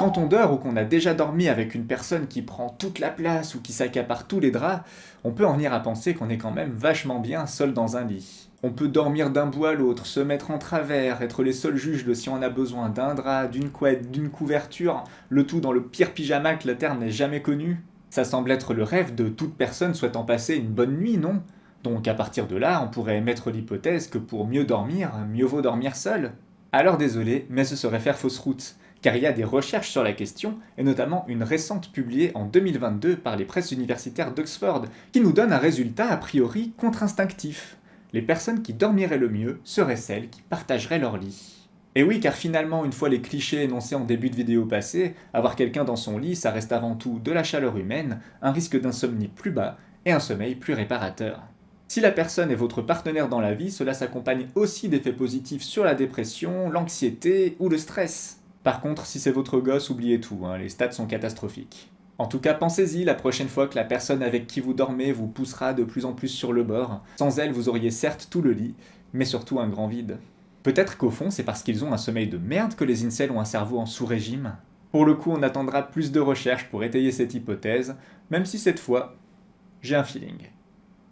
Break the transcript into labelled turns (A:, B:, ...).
A: Quand on dort ou qu'on a déjà dormi avec une personne qui prend toute la place ou qui s'accapare tous les draps, on peut en venir à penser qu'on est quand même vachement bien seul dans un lit. On peut dormir d'un bout à l'autre, se mettre en travers, être les seuls juges de si on a besoin d'un drap, d'une couette, d'une couverture, le tout dans le pire pyjama que la Terre n'ait jamais connu. Ça semble être le rêve de toute personne souhaitant passer une bonne nuit, non? Donc à partir de là, on pourrait émettre l'hypothèse que pour mieux dormir, mieux vaut dormir seul. Alors désolé, mais ce serait faire fausse route, car il y a des recherches sur la question, et notamment une récente publiée en 2022 par les presses universitaires d'Oxford, qui nous donne un résultat a priori contre-instinctif. Les personnes qui dormiraient le mieux seraient celles qui partageraient leur lit. Et oui, car finalement, une fois les clichés énoncés en début de vidéo passés, avoir quelqu'un dans son lit, ça reste avant tout de la chaleur humaine, un risque d'insomnie plus bas et un sommeil plus réparateur. Si la personne est votre partenaire dans la vie, cela s'accompagne aussi d'effets positifs sur la dépression, l'anxiété ou le stress. Par contre, si c'est votre gosse, oubliez tout, hein, les stats sont catastrophiques. En tout cas, pensez-y la prochaine fois que la personne avec qui vous dormez vous poussera de plus en plus sur le bord. Sans elle, vous auriez certes tout le lit, mais surtout un grand vide. Peut-être qu'au fond, c'est parce qu'ils ont un sommeil de merde que les incels ont un cerveau en sous-régime. Pour le coup, on attendra plus de recherches pour étayer cette hypothèse, même si cette fois, j'ai un feeling.